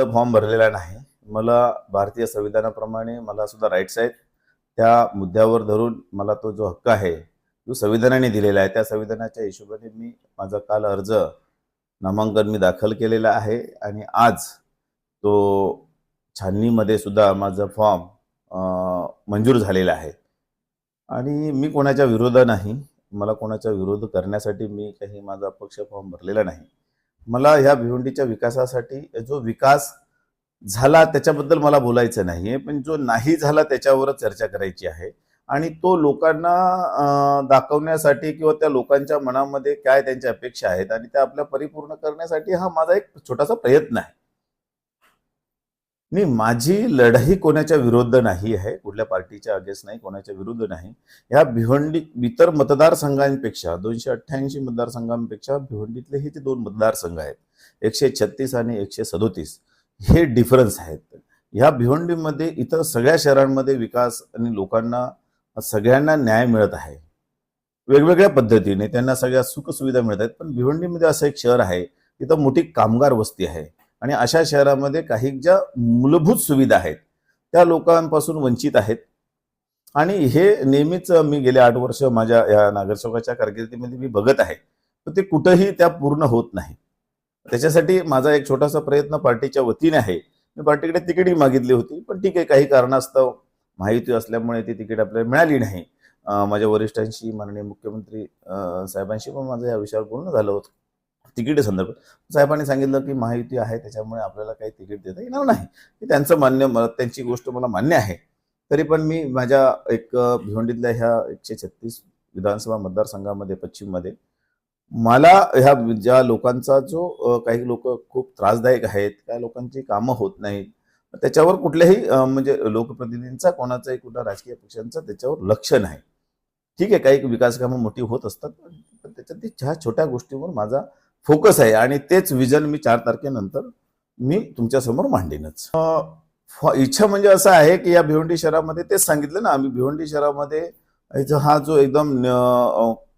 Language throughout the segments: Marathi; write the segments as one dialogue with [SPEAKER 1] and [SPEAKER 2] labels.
[SPEAKER 1] फॉर्म भरलेला नाही. मला भारतीय संविधानाप्रमाणे मला सुद्धा राईट्स आहेत. त्या मुद्द्यावर धरून मला तो जो हक्क आहे जो संविधानाने दिलेला आहे त्या संविधानाच्या हिशोबाने मी माझा काल अर्ज नामांकन मी दाखल केलेला आहे आणि आज तो छाननीमध्ये सुद्धा माझा फॉर्म मंजूर झालेला आहे. आणि मी कोणाच्या विरोध नाही, मला कोणाचा विरोध करण्यासाठी मी काही माझा पक्ष फॉर्म भरलेला नाही. मला ह्या भिवंडीच्या विकासासाठी जो विकास झाला त्याच्याबद्दल मला बोलायचं नाहीये, पण जो नाही झाला त्याच्यावरच चर्चा करायची आहे. आणि तो लोकांना दाखवण्यासाठी किंवा त्या लोकांच्या मनामध्ये काय त्यांच्या अपेक्षा आहेत आणि त्या आपल्या परिपूर्ण करण्यासाठी हा माझा एक छोटासा प्रयत्न आहे. नाही, माझी लढाई कोणाच्या विरुद्ध नाही आहे, कुठल्या पार्टीच्या अगेन्स्ट नाही, कोणाच्या विरुद्ध नाही. ह्या भिवंडी इतर मतदारसंघांपेक्षा 288 मतदारसंघांपेक्षा भिवंडीतले हे जे दोन मतदारसंघ आहेत 136 आणि 137 हे डिफरन्स आहेत. ह्या भिवंडीमध्ये इतर सगळ्या शहरांमध्ये विकास आणि लोकांना सगळ्यांना न्याय मिळत आहे वेगवेगळ्या पद्धतीने, त्यांना सगळ्या सुखसुविधा मिळत आहेत. पण भिवंडीमध्ये असं एक शहर आहे तिथं मोठी कामगार वस्ती आहे आणि अशा शहरामध्ये काही ज्या मूलभूत सुविधा आहेत त्या लोकांपासून वंचित आहेत. आणि हे नेहमीच मी गेले 8 वर्ष माझ्या या नगरसेवकाच्या कारकिर्दीमध्ये मी बघत आहे, तर ते कुठंही त्या पूर्ण होत नाही. त्याच्यासाठी माझा एक छोटासा प्रयत्न पार्टीच्या वतीने आहे. मी पार्टीकडे तिकीटही मागितली होती, पण ठीक आहे, काही कारणास्तव माहिती असल्यामुळे ती तिकीट आपल्याला मिळाली नाही. माझ्या वरिष्ठांशी, माननीय मुख्यमंत्री साहेबांशी पण माझं या विषयावर बोलणं झालं होतं तिकीट संदर्भात. साहेबांनी सांगितलं की माहिती आहे त्याच्यामुळे आपल्याला काही तिकीट देता येणार नाही. त्यांचं मान्य, त्यांची गोष्ट मला मान्य आहे. तरी पण मी माझ्या एक भिवंडीतल्या ह्या 136 विधानसभा मतदारसंघामध्ये पश्चिममध्ये मला ह्या ज्या लोकांचा जो काही लोक खूप त्रासदायक आहेत, काही लोकांची कामं होत नाहीत, त्याच्यावर कुठल्याही म्हणजे लोकप्रतिनिधींचा, कोणाचाही कुठल्या राजकीय पक्षांचा त्याच्यावर लक्ष नाही. ठीक आहे, काही विकास कामं मोठी होत असतात, पण त्याच्यात ह्या छोट्या गोष्टींवर माझा फोकस आहे आणि तेच विजन मी 4 तारखेनंतर मी तुमच्यासमोर मांडेनच. इच्छा म्हणजे असं आहे की या भिवंडी शहरामध्ये तेच सांगितलं ना, आम्ही भिवंडी शहरामध्ये हा जो एकदम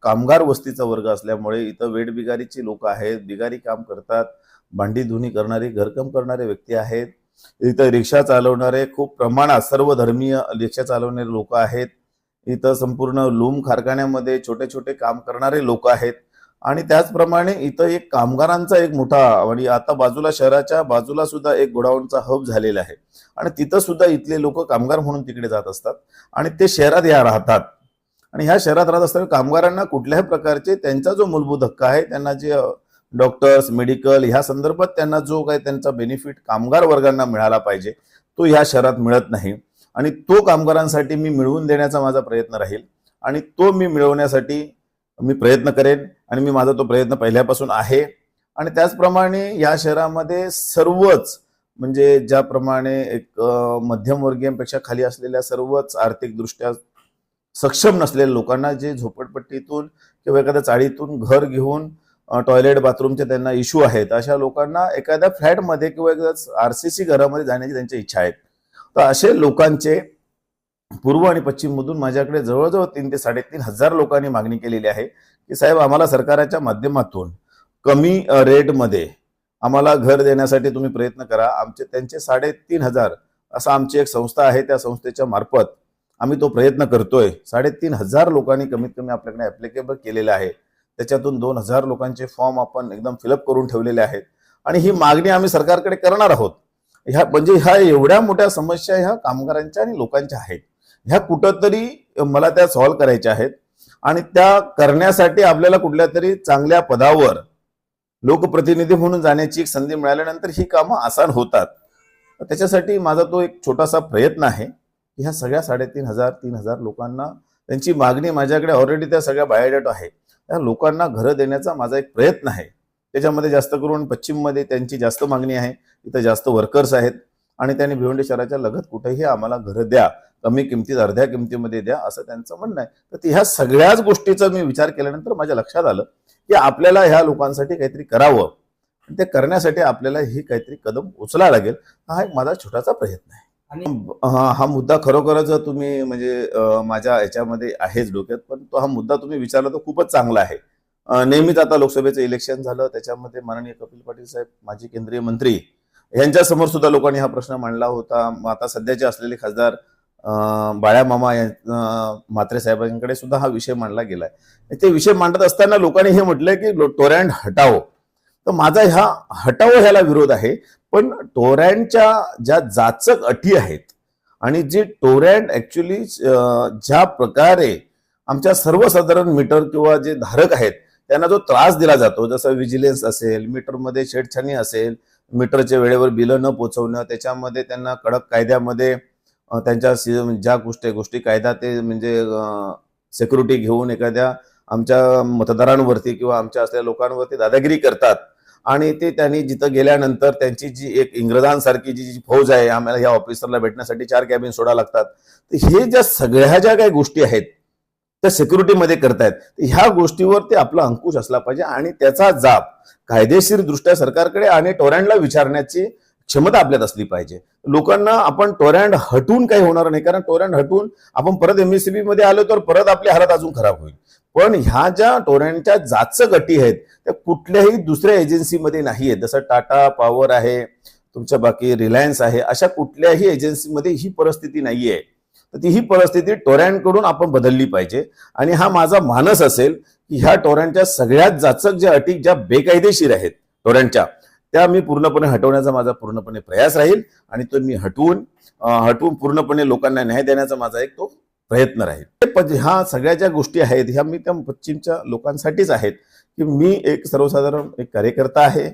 [SPEAKER 1] कामगार वस्तीचा वर्ग असल्यामुळे इथं वेठबिगारीची लोक आहेत, बिगारी काम करतात, भांडी धुणी करणारे, घरकाम करणारे व्यक्ती आहेत. इथं रिक्षा चालवणारे खूप प्रमाणात सर्व धर्मीय रिक्षा चालवणारे लोक आहेत. इथं संपूर्ण लूम कारखान्यामध्ये छोटे छोटे काम करणारे लोक आहेत. आणि त्याचप्रमाणे इथं एक कामगारांचा एक मोठा, आणि आता बाजूला शहराच्या बाजूला सुद्धा एक गोडाऊनचा हब झालेला आहे आणि तिथं सुद्धा इथले लोक कामगार म्हणून तिकडे जात असतात आणि ते शहरात या राहतात. आणि ह्या शहरात राहत असताना कामगारांना कुठल्याही प्रकारचे त्यांचा जो मूलभूत हक्क आहे, त्यांना जे डॉक्टर्स, मेडिकल ह्या संदर्भात त्यांना जो काही त्यांचा बेनिफिट कामगार वर्गांना मिळाला पाहिजे तो ह्या शहरात मिळत नाही. आणि तो कामगारांसाठी मी मिळवून देण्याचा माझा प्रयत्न राहील आणि तो मी मिळवण्यासाठी मी प्रयत्न करेन आणि मी माझा तो प्रयत्न पहिल्यापासून आहे. आणि त्याचप्रमाणे या शहरामध्ये सर्वच म्हणजे ज्याप्रमाणे एक मध्यमवर्गीयांपेक्षा खाली असलेल्या सर्वच आर्थिकदृष्ट्या सक्षम नसलेल्या लोकांना जे झोपडपट्टीतून किंवा एखाद्या चाळीतून घर घेऊन टॉयलेट बाथरूमचे त्यांना इश्यू आहेत, अशा लोकांना एखाद्या फ्लॅटमध्ये किंवा एखाद्या आरसीसी घरामध्ये जाण्याची त्यांची इच्छा आहे. तर असे लोकांचे पूर्व आणि पश्चिम मधून माझ्याकडे जवळजवळ 3 ते 3.5 हजार लोकांनी मागणी केलेली आहे की साहेब, आम्हाला सरकारच्या माध्यमातून कमी रेटमध्ये आम्हाला घर देण्यासाठी तुम्ही प्रयत्न करा. त्यांचे 3.5 असं आमची एक संस्था आहे, त्या संस्थेच्या मार्फत आम्ही तो प्रयत्न करतोय. 3.5 लोकांनी कमीत कमी आपल्याकडे ऍप्लिकेबल केलेले आहे. त्याच्यातून 2,000 लोकांचे फॉर्म आपण एकदम फिलअप करून ठेवलेले आहेत आणि ही मागणी आम्ही सरकारकडे करणार आहोत. ह्या एवढ्या मोठ्या समस्या ह्या कामगारांच्या आणि लोकांच्या आहेत, ह्या कुठंतरी मला त्या सॉल्व्ह करायच्या आहेत. आणि त्या करण्यासाठी आपल्याला कुठल्या तरी चांगल्या पदावर लोकप्रतिनिधी म्हणून जाण्याची एक संधी मिळाल्यानंतर ही कामं आसान होतात. त्याच्यासाठी माझा तो एक छोटासा प्रयत्न आहे. ह्या सगळ्या 3,500 लोकांना त्यांची मागणी माझ्याकडे ऑलरेडी त्या सगळ्या बायोडेटा आहे. त्या लोकांना घरं देण्याचा माझा एक प्रयत्न आहे. त्याच्यामध्ये जास्त करून पश्चिममध्ये त्यांची जास्त मागणी आहे, इथं जास्त वर्कर्स आहेत आणि त्यांनी भिवंडी शहराच्या लगत कुठेही आम्हाला घरं द्या, कमी किमतीत, अर्ध्या किमतीमध्ये द्या, असं त्यांचं म्हणणं आहे. तर ह्या सगळ्याच गोष्टीचा मी विचार केल्यानंतर माझ्या लक्षात आलं की आपल्याला ह्या लोकांसाठी काहीतरी करावं. ते करण्यासाठी आपल्याला ही काहीतरी कदम उचलावा लागेल. हा एक माझा छोटासा प्रयत्न आहे. आणि हा मुद्दा खरोखरच तुम्ही म्हणजे माझ्या याच्यामध्ये आहेच डोक्यात, पण तो हा मुद्दा तुम्ही विचारला तो खूपच चांगला आहे. नेहमीच आता लोकसभेचं इलेक्शन झालं, त्याच्यामध्ये माननीय कपिल पाटील साहेब, माजी केंद्रीय मंत्री, यांच्यासमोर सुद्धा लोकांनी हा प्रश्न मांडला होता. आता सध्याचे असलेले खासदार बाळामामा म्हात्रे साहेबांकडे सुद्धा हा विषय मांडला गेलाय. ते विषय मांडत असताना लोकांनी हे म्हटलंय की टोरॅन्ड हटाओ. तर माझा ह्या हटाओ ह्याला विरोध आहे. पण टोरॅन्डच्या ज्या जाचक अटी आहेत आणि जे टोरॅन्ड ऍक्च्युली ज्या प्रकारे आमच्या सर्वसाधारण मीटर किंवा जे धारक आहेत त्यांना जो त्रास दिला जातो, जसं विजिलन्स असेल, मीटरमध्ये छेडछाणी असेल, मीटरच्या वेळेवर बिलं न पोचवणं, त्याच्यामध्ये त्यांना कडक कायद्यामध्ये त्यांच्या ज्या गोष्टी कायदा ते म्हणजे सिक्युरिटी घेऊन एखाद्या आमच्या मतदारांवरती किंवा आमच्या असलेल्या लोकांवरती दादागिरी करतात. आणि ते त्यांनी जिथं गेल्यानंतर त्यांची जी एक इंग्रजांसारखी जी फौज आहे, आम्हाला या ऑफिसरला भेटण्यासाठी 4 कॅबिन सोडा लागतात. तर हे ज्या सगळ्या ज्या काही गोष्टी आहेत त्या सिक्युरिटीमध्ये करतायत, ह्या गोष्टीवर ते आपला अंकुश असला पाहिजे आणि त्याचा जाब कायदेशीर दृष्ट्या सरकारकडे आणि टोरॅन्डला विचारण्याची क्षमता आपल्यात असली पाहिजे. लोकांना आपण टोरॅन्ड हटून काही होणार नाही, कारण टोरॅन्ड हटून आपण परत एमएससीबी मध्ये आलो तर परत आपली हालत अजून खराब होईल. पण ह्या ज्या टोरॅन्डच्या जाचक अटी आहेत त्या कुठल्याही दुसऱ्या एजन्सीमध्ये नाही आहेत. जसं टाटा पॉवर आहे, तुमच्या बाकी रिलायन्स आहे, अशा कुठल्याही एजन्सीमध्ये ही परिस्थिती नाहीये. तर ती ही परिस्थिती टोरॅन्डकडून आपण बदलली पाहिजे. आणि हा माझा मानस असेल की ह्या टोरॅन्डच्या सगळ्यात जाचक ज्या अटी ज्या बेकायदेशीर आहेत टोरॅन्डच्या, त्या मी पूर्णपणे हटवण्याचा माझा पूर्णपणे प्रयास राहील. आणि तो मी हटवून पूर्णपणे लोकांना न्याय देण्याचा माझा एक तो प्रयत्न राहील. ह्या सगळ्या ज्या गोष्टी आहेत ह्या मी त्या पश्चिमच्या लोकांसाठीच आहेत की मी एक सर्वसाधारण एक कार्यकर्ता आहे,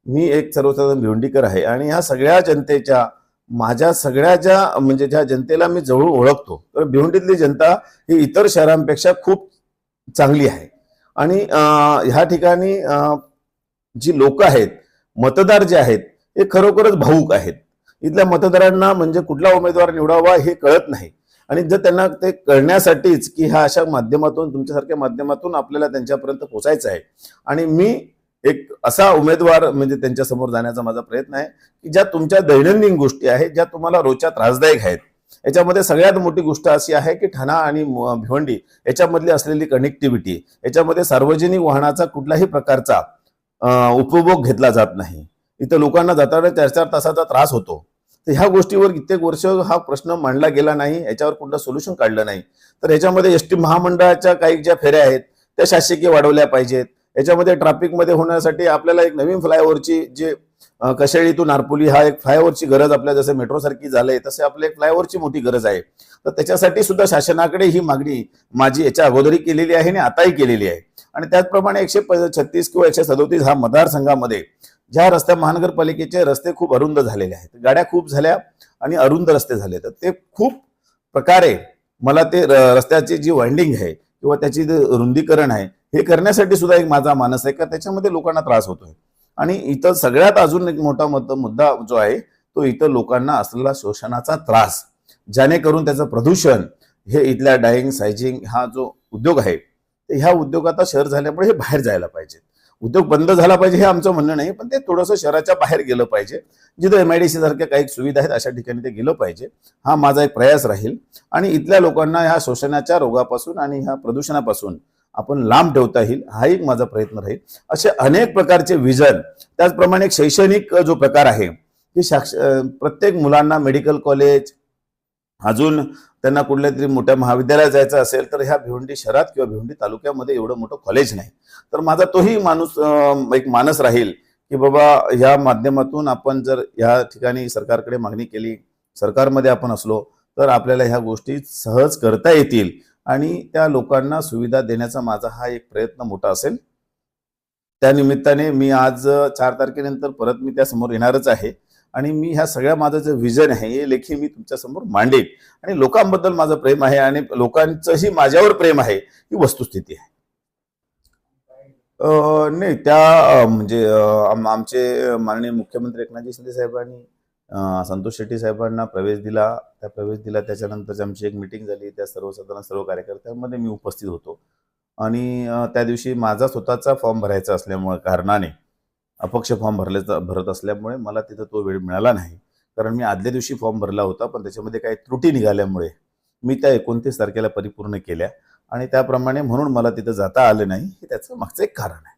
[SPEAKER 1] मी एक सर्वसाधारण भिवंडीकर आहे. आणि ह्या सगळ्या जनतेच्या माझ्या सगळ्या ज्या म्हणजे ज्या जनतेला मी जवळून ओळखतो, तर भिवंडीतली जनता ही इतर शहरांपेक्षा खूप चांगली आहे. आणि ह्या ठिकाणी जी लोक आहेत, मतदार जे आहेत, हे खरोखरच भावूक आहेत. इथल्या मतदारांना म्हणजे कुठला उमेदवार निवडावा हे कळत नाही. आणि जर त्यांना ते कळण्यासाठीच की ह्या अशा माध्यमातून, तुमच्यासारख्या माध्यमातून आपल्याला त्यांच्यापर्यंत पोहोचायचं आहे. आणि मी एक असा उमेदवार म्हणजे त्यांच्या समोर जाण्याचा माझा प्रयत्न आहे की ज्या तुमच्या दैनंदिन गोष्टी आहेत, ज्या तुम्हाला रोजच्या त्रासदायक आहेत. याच्यामध्ये सगळ्यात मोठी गोष्ट अशी आहे की ठाणा आणि भिवंडी याच्यामधली असलेली कनेक्टिव्हिटी, याच्यामध्ये सार्वजनिक वाहनाचा कुठल्याही प्रकारचा उपभोग घेतला जात नाही. इथं लोकांना जाताना 4-4 तासाचा त्रास होतो. तर ह्या गोष्टीवर कित्येक वर्ष हा प्रश्न मांडला गेला नाही, याच्यावर कुठलं सोल्युशन काढलं नाही. तर याच्यामध्ये एसटी महामंडळाच्या काही ज्या फेऱ्या आहेत त्या शासकीय वाढवल्या पाहिजेत. याच्यामध्ये ट्रॅफिकमध्ये होण्यासाठी आपल्याला एक नवीन फ्लायओव्हरची जे कशेळी टू नारपोली हा एक फ्लायओव्हरची गरज आपल्या जसं मेट्रो सारखी झालंय तसे आपल्या एक फ्लायओव्हरची मोठी गरज आहे. तर त्याच्यासाठी सुद्धा शासनाकडे ही मागणी माझी याच्या अगोदरही केलेली आहे आणि आताही केलेली आहे. आणि त्याचप्रमाणे 136 किंवा 137 हा मतदारसंघामध्ये ज्या रस्त्या महानगरपालिकेचे रस्ते खूप अरुंद झालेले आहेत, गाड्या खूप झाल्या आणि अरुंद रस्ते झाले, तर ते खूप प्रकारे मला ते रस्त्याची जी वाइंडिंग आहे किंवा त्याची रुंदीकरण आहे हे करण्यासाठी सुद्धा एक माझा मानस आहे का त्याच्यामध्ये लोकांना त्रास होतोय. आणि इथं सगळ्यात अजून एक मोठा मुद्दा जो आहे तो इथं लोकांना असलेला शोषणाचा त्रास, जेणेकरून त्याचं प्रदूषण हे इथल्या डाईंग सायझिंग हा जो उद्योग आहे ह्या उद्योगाचा शहर झाल्यामुळे हे बाहेर जायला पाहिजे. उद्योग बंद झाला पाहिजे हे आमचं म्हणणं नाही, पण ते थोडंसं शहराच्या बाहेर गेलं पाहिजे. जिथं एमआयडीसी सारख्या काही सुविधा आहेत अशा ठिकाणी ते गेलं पाहिजे. हा माझा एक प्रयास राहील. आणि इथल्या लोकांना ह्या शोषणाच्या रोगापासून आणि ह्या प्रदूषणापासून आपण लांब ठेवता येईल हा एक माझा प्रयत्न राहील. असे अनेक प्रकारचे विजन. त्याचप्रमाणे शैक्षणिक जो प्रकार आहे की प्रत्येक मुलांना मेडिकल कॉलेज, अजून त्यांना कुठल्या तरी मोठ्या महाविद्यालयात जायचं असेल तर ह्या भिवंडी शहरात किंवा भिवंडी तालुक्यामध्ये एवढं मोठं कॉलेज नाही. तर माझा तोही एक मानस राहील की बाबा ह्या माध्यमातून आपण जर ह्या ठिकाणी सरकारकडे मागणी केली, सरकारमध्ये आपण असलो तर आपल्याला ह्या गोष्टी सहज करता येतील आणि त्या लोकांना सुविधा देण्याचा माझा हा एक प्रयत्न मोठा असेल. त्या निमित्ताने मी आज 4 तारखेनंतर परत मी त्या समोर येणारच आहे आणि मी ह्या सगळ्या माझं जे विजन आहे हे लेखी मी तुमच्या समोर मांडेल. आणि लोकांबद्दल माझं प्रेम आहे आणि लोकांचंही माझ्यावर प्रेम आहे ही वस्तुस्थिती आहे. नाही त्या म्हणजे आमचे माननीय मुख्यमंत्री एकनाथजी शिंदे साहेबांनी संतोष शेट्टी साहेबांना प्रवेश दिला. त्याच्यानंतर आमची एक मीटिंग झाली, त्या सर्व कार्यकर्त्यांमध्ये मी उपस्थित होतो. आणि त्या दिवशी माझा स्वतःचा फॉर्म भरायचा असल्यामुळे कारणाने अपक्ष फॉर्म भरत असल्यामुळे मला तिथं तो वेळ मिळाला नाही. कारण मी आदल्या दिवशी फॉर्म भरला होता पण त्याच्यामध्ये काही त्रुटी निघाल्यामुळे मी त्या 29 तारखेला परिपूर्ण केल्या आणि त्याप्रमाणे म्हणून मला तिथं जाता आलं नाही. हे त्याचं मागचं एक कारण आहे.